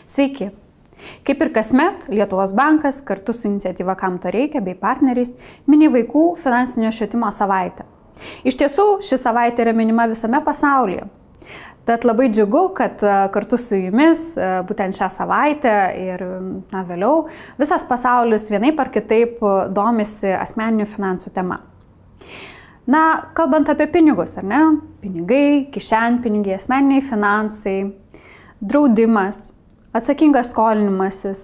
Sveiki! Kaip ir kasmet, Lietuvos bankas kartu su iniciatyva Kam to reikia bei partneriais mini vaikų finansinio švietimo savaitę. Iš tiesų, ši savaitė yra minima visame pasaulyje. Tad labai džiugu, kad kartu su jumis būtent šią savaitę ir vėliau visas pasaulis vienaip ar kitaip domisi asmeninių finansų tema. Kalbant apie pinigus, ar ne? Pinigai, kišenpinigiai, asmeniniai finansai, draudimas, atsakingas skolinimasis.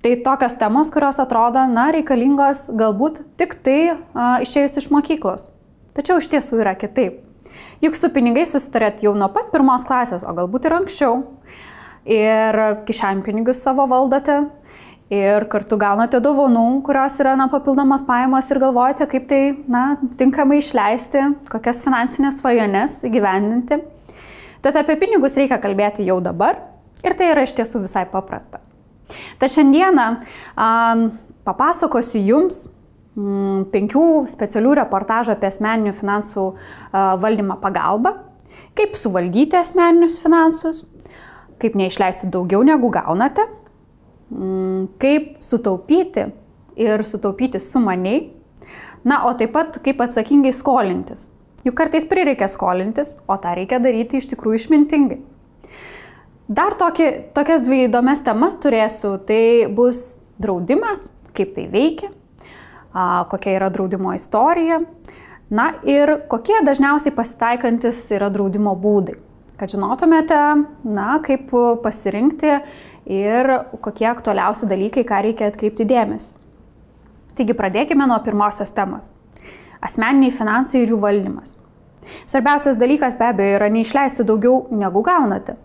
Tai tokios temos, kurios atrodo, reikalingos galbūt tik tai išėjus iš mokyklos. Tačiau iš tiesų yra kitaip. Juk su pinigais susitarėt jau nuo pat 1 klasės, o galbūt ir anksčiau. Ir kišenpinigius savo valdote. Ir kartu gaunate dovanų, kurios yra papildomos pajamos ir galvojate, kaip tai tinkamai išleisti, kokias finansinės svajones įgyvendinti. Tad apie pinigus reikia kalbėti jau dabar. Ir tai yra iš tiesų visai paprasta. Tad šiandieną papasakosiu jums 5 specialių reportažų apie asmeninių finansų valdymą pagalbą, kaip suvaldyti asmeninius finansus, kaip neišleisti daugiau negu gaunate, kaip sutaupyti ir sutaupyti sumaniai, o taip pat kaip atsakingai skolintis. Juk kartais prireikia skolintis, o tą reikia daryti iš tikrųjų išmintingai. Dar tokias 2 įdomias temas turėsiu, tai bus draudimas, kaip tai veikia, kokia yra draudimo istorija, ir kokie dažniausiai pasitaikantis yra draudimo būdai, kad žinotumėte, kaip pasirinkti ir kokie aktualiausi dalykai, ką reikia atkreipti dėmesį. Taigi pradėkime nuo pirmosios temos – asmeniniai finansai ir jų valdymas. Svarbiausias dalykas be abejo yra neišleisti daugiau negu gaunate.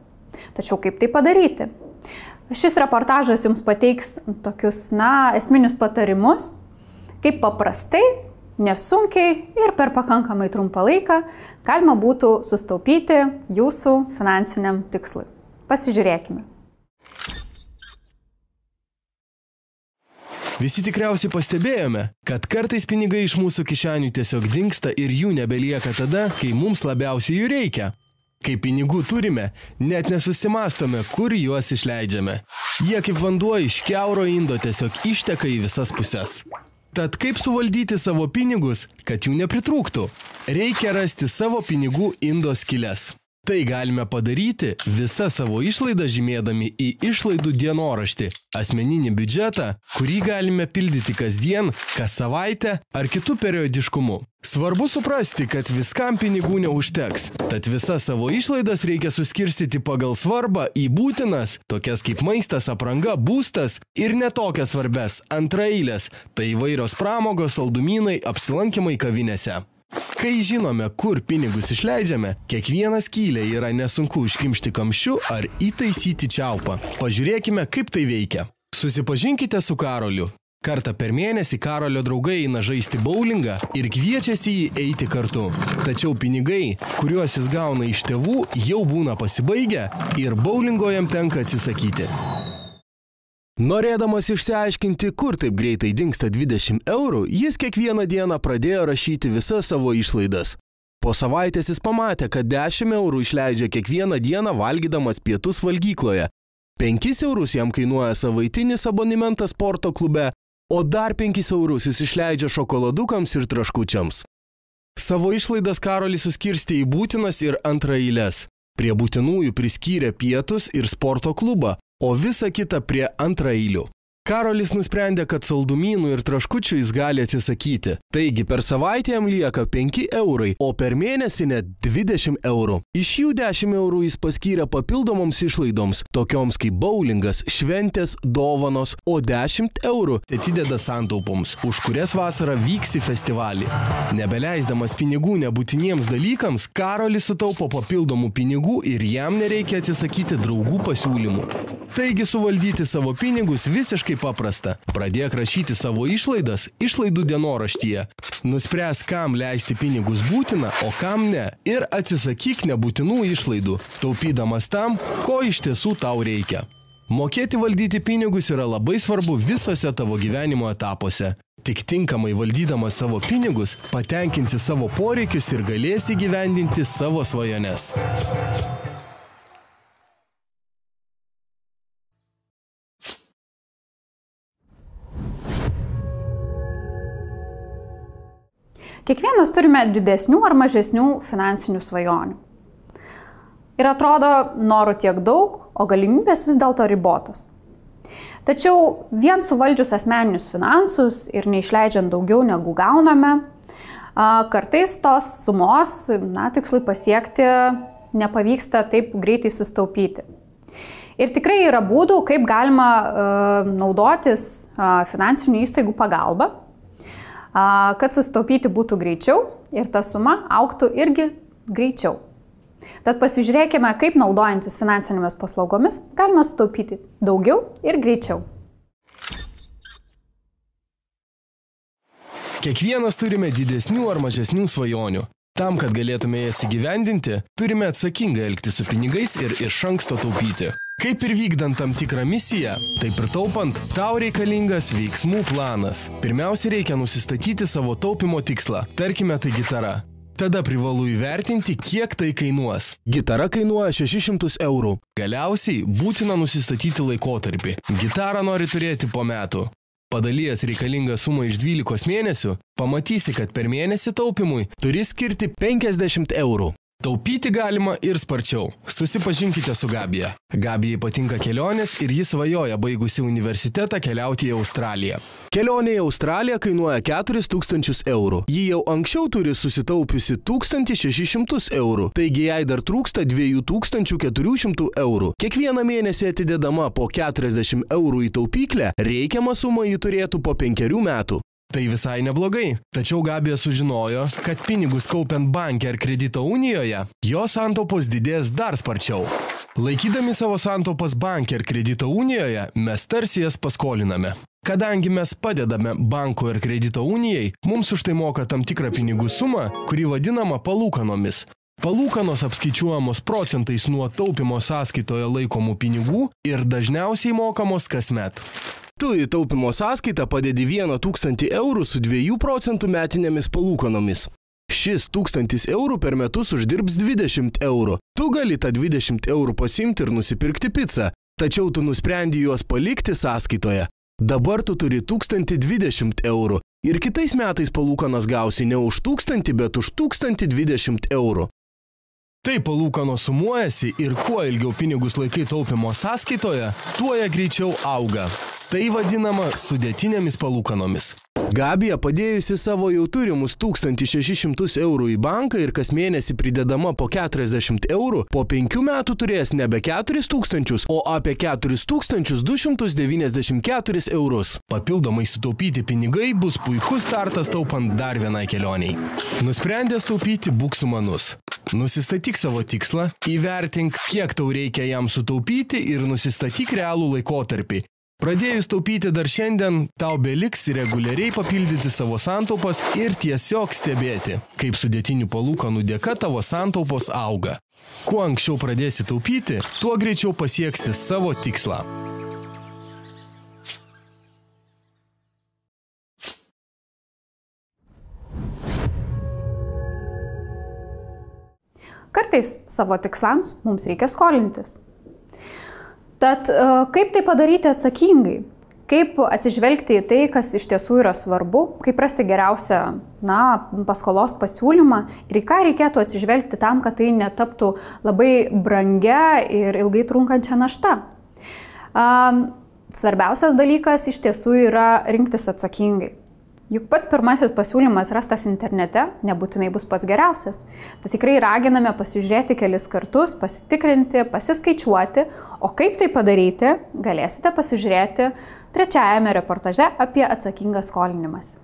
Tačiau kaip tai padaryti? Šis reportažas jums pateiks tokius, esminius patarimus, kaip paprastai, nesunkiai ir per pakankamai trumpą laiką galima būtų sustaupyti jūsų finansiniam tikslui. Pasižiūrėkime. Visi tikriausiai pastebėjome, kad kartais pinigai iš mūsų kišenių tiesiog dingsta ir jų nebelieka tada, kai mums labiausiai jų reikia. Kai pinigų turime, net nesusimastome, kur juos išleidžiame. Jie kaip vanduo iš kiauro indo tiesiog išteka į visas puses. Tad kaip suvaldyti savo pinigus, kad jų nepritrūktų? Reikia rasti savo pinigų indo skyles. Tai galime padaryti visą savo išlaidą žymėdami į išlaidų dienoraštį, asmeninį biudžetą, kurį galime pildyti kasdien, kas savaitę ar kitų periodiškumu. Svarbu suprasti, kad viskam pinigų neužteks, tad visas savo išlaidas reikia suskirstyti pagal svarbą į būtinas, tokias kaip maistas, apranga, būstas ir netokias svarbes, antraeilės, tai įvairios pramogos, saldumynai, apsilankymai kavinėse. Kai žinome, kur pinigus išleidžiame, kiekvieną skylę yra nesunku užkimšti kamščiu ar įtaisyti čiaupą. Pažiūrėkime, kaip tai veikia. Susipažinkite su Karoliu. Kartą per mėnesį Karolio draugai eina žaisti boulingą ir kviečiasi jį eiti kartu. Tačiau pinigai, kuriuos jis gauna iš tėvų, jau būna pasibaigę ir boulingo jam tenka atsisakyti. Norėdamas išsiaiškinti, kur taip greitai dingsta 20 eurų, jis kiekvieną dieną pradėjo rašyti visas savo išlaidas. Po savaitės jis pamatė, kad 10 eurų išleidžia kiekvieną dieną valgydamas pietus valgykloje. 5 eurus jam kainuoja savaitinis abonementas sporto klube, o dar 5 eurus jis išleidžia šokoladukams ir traškučiams. Savo išlaidas Karolis suskirstė į būtinas ir antraeiles. Prie būtinųjų priskyrė pietus ir sporto klubą, o visa kita prie antraeilių. Karolis nusprendė, kad saldumynų ir traškučių jis gali atsisakyti. Taigi per savaitę jam lieka 5 eurai, o per mėnesį net 20 eurų. Iš jų 10 eurų jis paskyrė papildomoms išlaidoms, tokioms kaip boulingas, šventės, dovanos, o 10 eurų atideda santaupoms, už kurias vasarą vyks į festivalį. Nebeleisdamas pinigų nebūtiniems dalykams, Karolis sutaupo papildomų pinigų ir jam nereikia atsisakyti draugų pasiūlymų. Taigi suvaldyti savo pinigus visiškai paprasta. Pradėk rašyti savo išlaidas išlaidų dienoraštyje. Nuspręs, kam leisti pinigus būtina, o kam ne. Ir atsisakyk nebūtinų išlaidų, taupydamas tam, ko iš tiesų tau reikia. Mokėti valdyti pinigus yra labai svarbu visose tavo gyvenimo etapuose. Tik tinkamai valdydamas savo pinigus, patenkinsi savo poreikius ir galėsi įgyvendinti savo svajones. Kiekvienas turime didesnių ar mažesnių finansinių svajonių. Ir atrodo, norų tiek daug, o galimybės vis dėlto ribotos. Tačiau vien suvaldžius asmeninius finansus ir neišleidžiant daugiau negu gauname, kartais tos sumos, tikslui pasiekti, nepavyksta taip greitai sustaupyti. Ir tikrai yra būdų, kaip galima naudotis finansinių įstaigų pagalba, kad sustaupyti būtų greičiau ir ta suma augtų irgi greičiau. Tad pasižiūrėkime, kaip naudojantis finansinėmis paslaugomis galima sutaupyti daugiau ir greičiau. Kiekvienas turime didesnių ar mažesnių svajonių. Tam, kad galėtume jas įgyvendinti, turime atsakingai elgtis su pinigais ir iš anksto taupyti. Kaip ir vykdant tam tikrą misiją, taip ir taupant, tau reikalingas veiksmų planas. Pirmiausia, reikia nusistatyti savo taupimo tikslą, tarkime tai gitara. Tada privalu įvertinti, kiek tai kainuos. Gitara kainuoja 600 eurų. Galiausiai būtina nusistatyti laikotarpį. Gitarą nori turėti po metų. Padalijęs reikalingą sumą iš 12 mėnesių, pamatysi, kad per mėnesį taupimui turi skirti 50 eurų. Taupyti galima ir sparčiau. Susipažinkite su Gabija. Gabijai patinka kelionės ir ji svajoja baigusi universitetą keliauti į Australiją. Kelionė į Australiją kainuoja 4000 eurų. Ji jau anksčiau turi susitaupiusi 1600 eurų, taigi jai dar trūksta 2400 eurų. Kiekvieną mėnesį atidedama po 40 eurų į taupyklę, reikiamą sumą ji turėtų po 5 metų. Tai visai neblogai, tačiau Gabija sužinojo, kad pinigus kaupiant banke ar kredito unijoje, jos santaupos didės dar sparčiau. Laikydami savo santaupas banke ar kredito unijoje, mes tarsi jas paskoliname. Kadangi mes padedame banko ir kredito unijai, mums už tai moka tam tikrą pinigų sumą, kuri vadinama palūkanomis. Palūkanos apskaičiuojamos procentais nuo taupimo sąskaitoje laikomų pinigų ir dažniausiai mokamos kasmet. Tu į taupimo sąskaitą padedi 1000 eurų su 2 procentų metinėmis palūkanomis. Šis 1000 eurų per metus uždirbs 20 eurų. Tu gali tą 20 eurų pasimti ir nusipirkti pizzą, tačiau tu nusprendi juos palikti sąskaitoje. Dabar tu turi 1020 eurų ir kitais metais palūkanas gausi ne už 1000, bet už 1020 eurų. Tai palūkanos sumuojasi ir kuo ilgiau pinigus laikai taupimo sąskaitoje, tuo jie greičiau auga. Tai vadinama sudėtinėmis palūkanomis. Gabija padėjusi savo jau turimus 1600 eurų į banką ir kas mėnesį pridedama po 40 eurų, po 5 metų turės nebe 4000, o apie 4294 eurus. Papildomai sutaupyti pinigai bus puikus startas taupant dar vienai kelioniai. Nusprendęs taupyti, būk sumanus. Nusistatyk savo tikslą, įvertink, kiek tau reikia jam sutaupyti ir nusistatyk realų laikotarpį. Pradėjus taupyti dar šiandien, tau beliks reguliariai papildyti savo santaupas ir tiesiog stebėti, kaip sudėtinių palūkanų dėka tavo santaupos auga. Kuo anksčiau pradėsi taupyti, tuo greičiau pasieksi savo tikslą. Kartais savo tikslams mums reikia skolintis. Tad kaip tai padaryti atsakingai? Kaip atsižvelgti į tai, kas iš tiesų yra svarbu? Kaip rasti geriausią paskolos pasiūlymą? Ir į ką reikėtų atsižvelgti tam, kad tai netaptų labai brangia ir ilgai trunkančia našta? Svarbiausias dalykas iš tiesų yra rinktis atsakingai. Juk pats pirmasis pasiūlymas rastas internete nebūtinai bus pats geriausias. Tai tikrai raginame pasižiūrėti kelis kartus, pasitikrinti, pasiskaičiuoti, o kaip tai padaryti, galėsite pasižiūrėti trečiajame reportaže apie atsakingą skolinimąsi.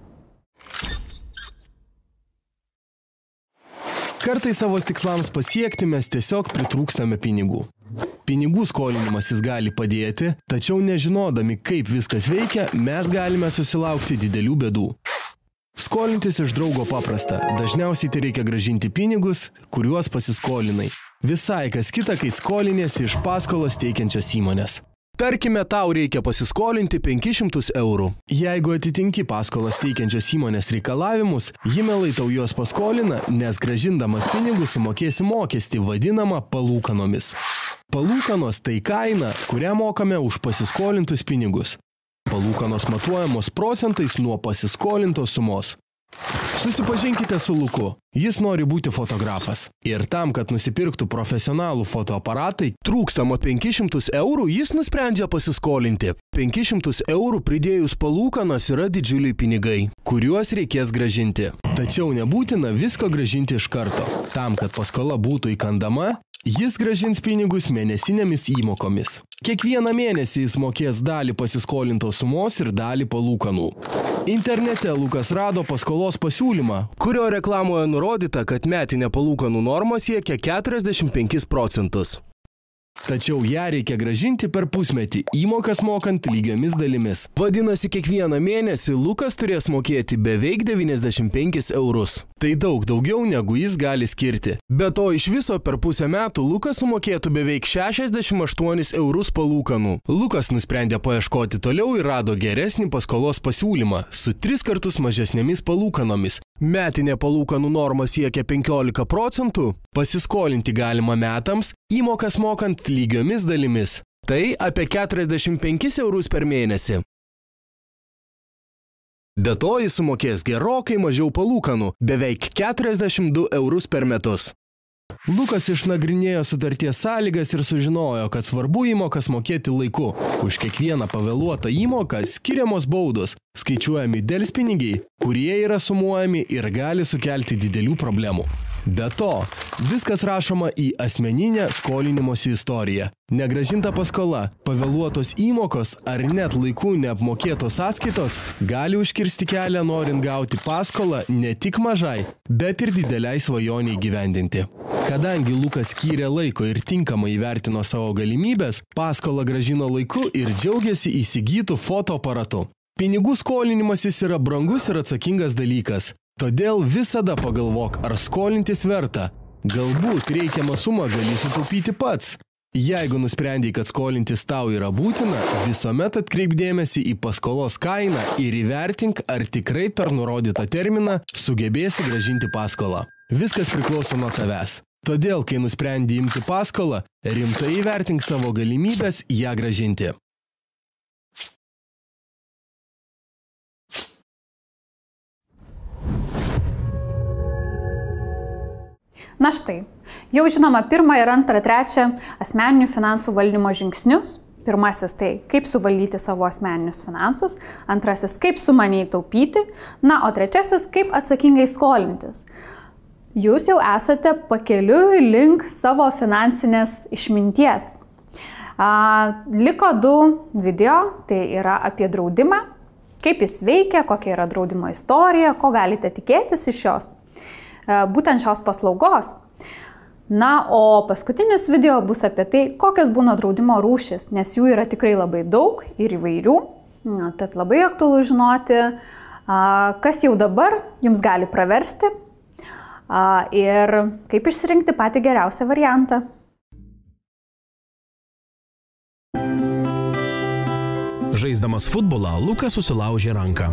Kartais savo tikslams pasiekti mes tiesiog pritrūkstame pinigų. Pinigų skolinimasis gali padėti, tačiau nežinodami, kaip viskas veikia, mes galime susilaukti didelių bėdų. Skolintis iš draugo paprasta, dažniausiai tai reikia grąžinti pinigus, kuriuos pasiskolinai. Visai kas kita, kai skoliniesi iš paskolas teikiančias įmonės. Tarkime, tau reikia pasiskolinti 500 eurų. Jeigu atitinki paskolas teikiančios įmonės reikalavimus, ji mielai tau juos paskolina, nes grąžindamas pinigus sumokėsi mokestį vadinamą palūkanomis. Palūkanos tai kaina, kurią mokame už pasiskolintus pinigus. Palūkanos matuojamos procentais nuo pasiskolintos sumos. Susipažinkite su Luku. Jis nori būti fotografas. Ir tam, kad nusipirktų profesionalų fotoaparatai, trūkstamo 500 eurų jis nusprendžia pasiskolinti. 500 eurų pridėjus palūkanas yra didžiuliai pinigai, kuriuos reikės gražinti. Tačiau nebūtina visko gražinti iš karto. Tam, kad paskola būtų įkandama, jis gražins pinigus mėnesinėmis įmokomis. Kiekvieną mėnesį jis mokės dalį pasiskolintos sumos ir dalį palūkanų. Internete Lukas rado paskolos pasiūlymą, kurio reklamoje nurodyta, kad metinė palūkanų norma siekia 45%. Tačiau ją reikia gražinti per pusmetį, įmokas mokant lygiomis dalimis. Vadinasi, kiekvieną mėnesį Lukas turės mokėti beveik 95 eurus. Tai daug daugiau negu jis gali skirti. Be to, iš viso per pusę metų Lukas sumokėtų beveik 68 eurus palūkanų. Lukas nusprendė paieškoti toliau ir rado geresnį paskolos pasiūlymą su 3 kartus mažesnėmis palūkanomis. Metinė palūkanų norma siekia 15%, pasiskolinti galima metams, įmokas mokant lygiomis dalimis. Tai apie 45 eurus per mėnesį. Be to jis sumokės gerokai mažiau palūkanų, beveik 42 eurus per metus. Lukas išnagrinėjo sutarties sąlygas ir sužinojo, kad svarbu įmokas mokėti laiku. Už kiekvieną pavėluotą įmoką skiriamos baudos, skaičiuojami delspinigiai, kurie yra sumuojami ir gali sukelti didelių problemų. Be to, viskas rašoma į asmeninę skolinimosi istoriją. Negražinta paskola, pavėluotos įmokos ar net laiku neapmokėtos sąskaitos gali užkirsti kelią norint gauti paskolą ne tik mažai, bet ir dideliai svajoniai įgyvendinti. Kadangi Lukas skyrė laiko ir tinkamai įvertino savo galimybės, paskolą grąžino laiku ir džiaugiasi įsigytų fotoaparatu. Pinigų skolinimasis yra brangus ir atsakingas dalykas. Todėl visada pagalvok, ar skolintis verta. Galbūt reikiamą sumą gali sutaupyti pats. Jeigu nusprendei, kad skolintis tau yra būtina, visuomet atkreip dėmesį į paskolos kainą ir įvertink, ar tikrai per nurodytą terminą sugebėsi grąžinti paskolą. Viskas priklauso nuo tavęs. Todėl, kai nusprendi imti paskolą, rimtai įvertink savo galimybės ją grąžinti. Na štai, jau žinoma 1 ir 2, 3 asmeninių finansų valdymo žingsnius. Pirmasis tai, kaip suvaldyti savo asmeninius finansus. Antrasis, kaip sumaniai taupyti. Na, o trečiasis, kaip atsakingai skolintis. Jūs jau esate pakeliui link savo finansinės išminties. Liko 2 video, tai yra apie draudimą, kaip jis veikia, kokia yra draudimo istorija, ko galite tikėtis iš jos. Būtent šios paslaugos. Na, o paskutinis video bus apie tai, kokios būna draudimo rūšis, nes jų yra tikrai labai daug ir įvairių. Tad labai aktualu žinoti, kas jau dabar jums gali praversti ir kaip išsirinkti patį geriausią variantą. Žaisdamas futbolą, Lukas susilaužė ranką.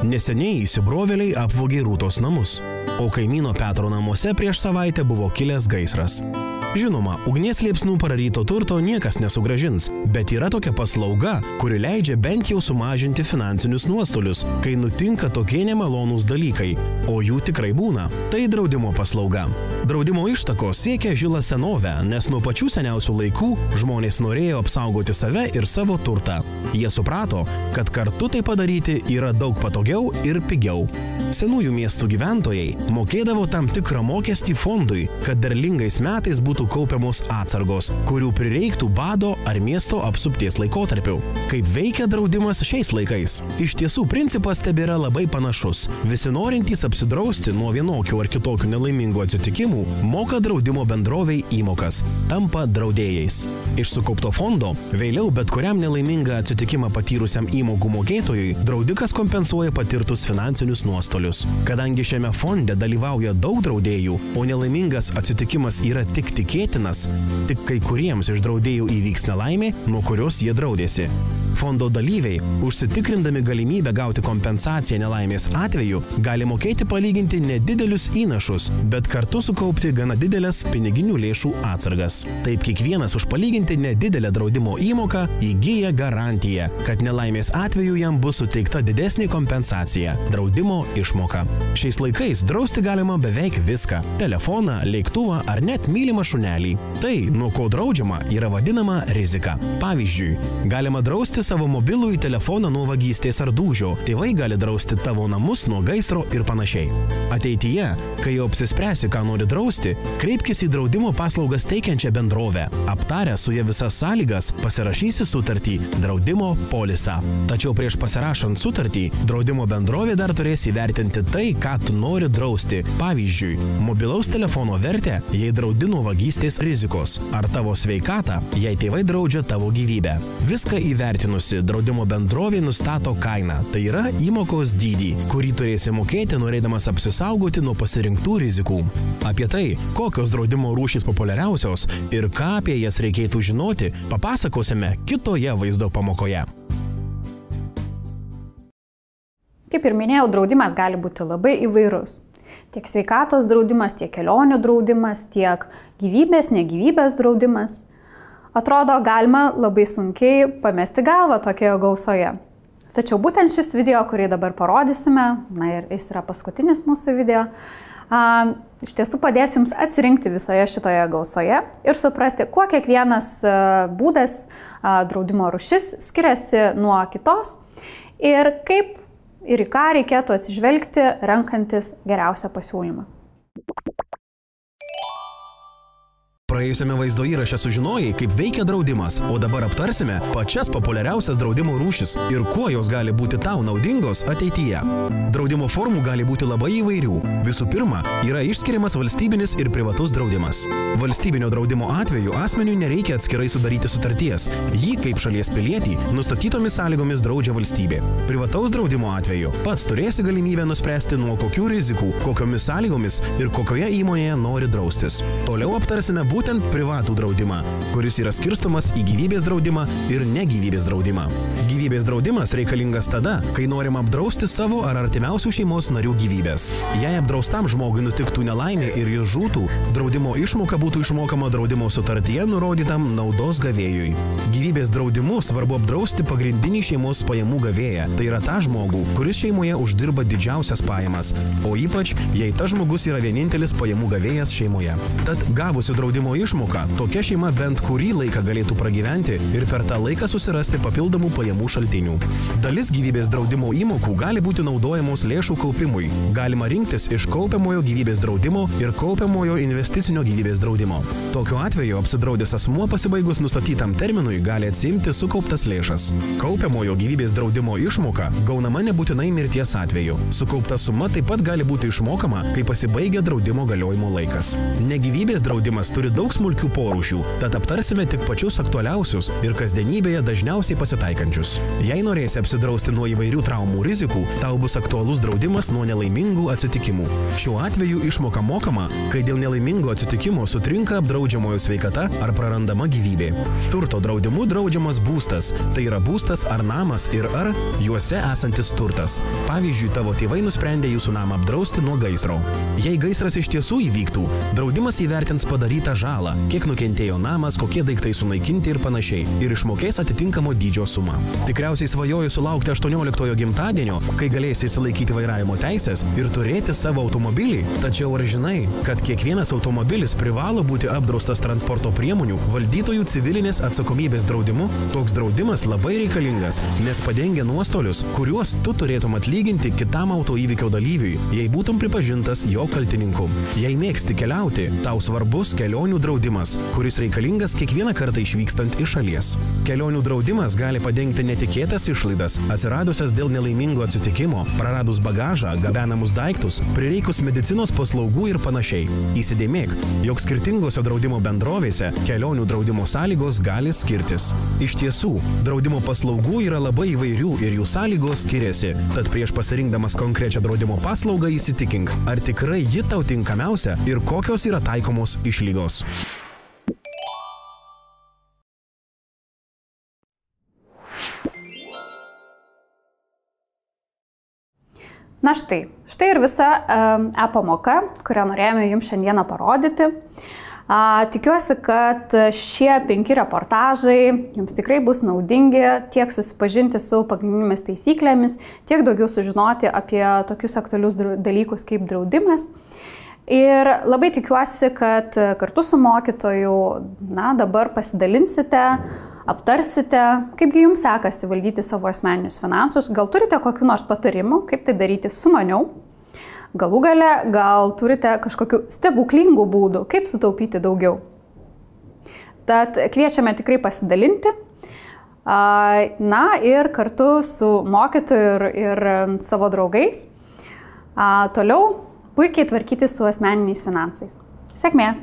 Neseniai įsibrovėliai apvogė Rūtos namus, o kaimyno Petro namuose prieš savaitę buvo kilęs gaisras. Žinoma, ugnies liepsnų pararyto turto niekas nesugrąžins, bet yra tokia paslauga, kuri leidžia bent jau sumažinti finansinius nuostolius, kai nutinka tokie nemalonūs dalykai, o jų tikrai būna. Tai draudimo paslauga. Draudimo ištakos siekia žilą senovę, nes nuo pačių seniausių laikų žmonės norėjo apsaugoti save ir savo turtą. Jie suprato, kad kartu tai padaryti yra daug patogiau ir pigiau. Senųjų miestų gyventojai mokėdavo tam tikrą mokestį fondui, kad derlingais metais būtų kaupiamos atsargos, kurių prireiktų bado ar miesto apsupties laikotarpiu. Kaip veikia draudimas šiais laikais? Iš tiesų, principas tebėra labai panašus. Visi norintys apsidrausti nuo vienokių ar kitokių nelaimingų atsitikimų moka draudimo bendrovei įmokas, tampa draudėjais. Iš sukaupto fondo vėliau bet kuriam nelaimingą atsitikimą patyrusiam įmokų mokėtojui draudikas kompensuoja patirtus finansinius nuostolius. Kadangi šiame fonde dalyvauja daug draudėjų, o nelaimingas atsitikimas yra tik tikėtinas, tik kai kuriems iš draudėjų įvyks nelaimė, nuo kurios jie draudėsi. Fondo dalyviai, užsitikrindami galimybę gauti kompensaciją nelaimės atveju, gali mokėti palyginti nedidelius įnašus, bet kartu sukaupti gana didelės piniginių lėšų atsargas. Taip kiekvienas už palyginti nedidelę draudimo įmoką įgyja garantiją, kad nelaimės atveju jam bus suteikta didesnė kompensacija – draudimo išmoka. Šiais laikais drausti galima beveik viską – telefoną, lėktuvą ar net mylimą šunelį. Tai, nuo ko draudžiama, yra vadinama rizika. Pavyzdžiui, galima drausti savo mobilųjį telefoną nuo vagystės ar dūžio, tėvai gali drausti tavo namus nuo gaisro ir panašiai. Ateityje, kai jau apsispręsi, ką nori drausti, kreipkis į draudimo paslaugas teikiančią bendrovę. Aptarę su ja visas sąlygas, pasirašysi sutartį – draudimo polisą. Tačiau prieš pasirašant sutartį, draudimo bendrovė dar turės įvertinti tai, ką tu nori drausti. Pavyzdžiui, mobilaus telefono vertę, jei draudi nuo vagystės rizikos, ar tavo sveikatą, jei tėvai draudžia tavo gyvybę. Viską įvertinusi, draudimo bendrovė nustato kainą, tai yra įmokos dydį, kurį turėsi mokėti, norėdamas apsisaugoti nuo pasirinktų rizikų. Apie tai, kokios draudimo rūšys populiariausios ir ką apie jas reikėtų žinoti, papasakosime kitoje vaizdo pamokoje. Kaip ir minėjau, draudimas gali būti labai įvairus. Tiek sveikatos draudimas, tiek kelionių draudimas, tiek gyvybės, negyvybės draudimas. Atrodo, galima labai sunkiai pamesti galvą tokioje gausoje. Tačiau būtent šis video, kurį dabar parodysime, na ir jis yra paskutinis mūsų video, iš tiesų padės jums atsirinkti visoje šitoje gausoje ir suprasti, kuo kiekvienas būdas, draudimo rūšis skiriasi nuo kitos ir kaip ir į ką reikėtų atsižvelgti, renkantis geriausią pasiūlymą. Praėjusiame vaizdo įraše sužinojai, kaip veikia draudimas, o dabar aptarsime pačias populiariausias draudimo rūšis ir kuo jos gali būti tau naudingos ateityje. Draudimo formų gali būti labai įvairių. Visų pirma, yra išskiriamas valstybinis ir privatus draudimas. Valstybinio draudimo atveju asmeniui nereikia atskirai sudaryti sutarties. Jį, kaip šalies pilietį, nustatytomis sąlygomis draudžia valstybė. Privataus draudimo atveju pats turėsi galimybę nuspręsti, nuo kokių rizikų, kokiomis sąlygomis ir kokioje įmonėje nori draustis. Toliau aptarsime būtent privatų draudimą, kuris yra skirstomas į gyvybės draudimą ir negyvybės draudimą. Gyvybės draudimas reikalingas tada, kai norima apdrausti savo ar artimiausių šeimos narių gyvybės. Jei apdraustam žmogui nutiktų nelaimė ir jis žūtų, draudimo išmoka būtų išmokama draudimo sutartyje nurodytam naudos gavėjui. Gyvybės draudimu svarbu apdrausti pagrindinį šeimos pajamų gavėją, tai yra tą žmogų, kuris šeimoje uždirba didžiausias pajamas, o ypač, jei tas žmogus yra vienintelis pajamų gavėjas šeimoje. Tad gavusi draudimo išmoką, tokia šeima bent kurį laiką galėtų pragyventi ir per tą laiką susirasti papildomų pajamų šaltinių. Dalis gyvybės draudimo įmokų gali būti naudojamos lėšų kaupimui. Galima rinktis iš kaupiamojo gyvybės draudimo ir kaupiamojo investicinio gyvybės draudimo. Tokiu atveju apsidraudęs asmuo pasibaigus nustatytam terminui gali atsiimti sukauptas lėšas. Kaupiamojo gyvybės draudimo išmoka gaunama nebūtinai mirties atveju. Sukaupta suma taip pat gali būti išmokama, kai pasibaigia draudimo galiojimo laikas. Negyvybės draudimas turi daug smulkių porūšių, tad aptarsime tik pačius aktualiausius ir kasdienybėje dažniausiai pasitaikančius. Jei norėsi apsidrausti nuo įvairių traumų rizikų, tau bus aktualus draudimas nuo nelaimingų atsitikimų. Šiuo atveju išmoka mokama, kai dėl nelaimingo atsitikimo sutrinka apdraudžiamojo sveikata ar prarandama gyvybė. Turto draudimu draudžiamas būstas, tai yra būstas ar namas ir ar juose esantis turtas. Pavyzdžiui, tavo tėvai nusprendė jūsų namą apdrausti nuo gaisro. Jei gaisras iš tiesų įvyktų, draudimas įvertins padarytą žalą, kiek nukentėjo namas, kokie daiktai sunaikinti ir panašiai, ir išmokės atitinkamo dydžio sumą. Tikriausiai svajoju sulaukti 18-ojo gimtadienio, kai galėsi išsilaikyti vairavimo teisės ir turėti savo automobilį, tačiau ar žinai, kad kiekvienas automobilis privalo būti apdraustas transporto priemonių valdytojų civilinės atsakomybės draudimu? Toks draudimas labai reikalingas, nes padengia nuostolius, kuriuos tu turėtum atlyginti kitam autoįvykio dalyviui, jei būtum pripažintas jo kaltininku. Jei mėgsti keliauti, tau svarbus kelionių draudimas, kuris reikalingas kiekvieną kartą išvykstant iš šalies. Kelionių draudimas gali padengti netikėtas išlaidas, atsiradusias dėl nelaimingo atsitikimo, praradus bagažą, gabenamus daiktus, prireikus medicinos paslaugų ir panašiai. Įsidėmėk, jog skirtingose draudimo bendrovėse kelionių draudimo sąlygos gali skirtis. Iš tiesų, draudimo paslaugų yra labai įvairių ir jų sąlygos skiriasi, tad prieš pasirinkdamas konkrečią draudimo paslaugą įsitikink, ar tikrai ji tau tinkamiausia ir kokios yra taikomos išlygos. Na štai ir visa e-pamoka, kurią norėjome jums šiandieną parodyti. Tikiuosi, kad šie 5 reportažai jums tikrai bus naudingi tiek susipažinti su pagrindinėmis taisyklėmis, tiek daugiau sužinoti apie tokius aktualius dalykus kaip draudimas. Ir labai tikiuosi, kad kartu su mokytoju dabar pasidalinsite, aptarsite, kaipgi jums sekasi valdyti savo asmeninius finansus. Gal turite kokių nors patarimų, kaip tai daryti sumaniau? Galų gale, gal turite kažkokių stebuklingų būdų, kaip sutaupyti daugiau? Tad kviečiame tikrai pasidalinti. Ir kartu su mokytoju ir savo draugais toliau puikiai tvarkyti su asmeniniais finansais. Sėkmės!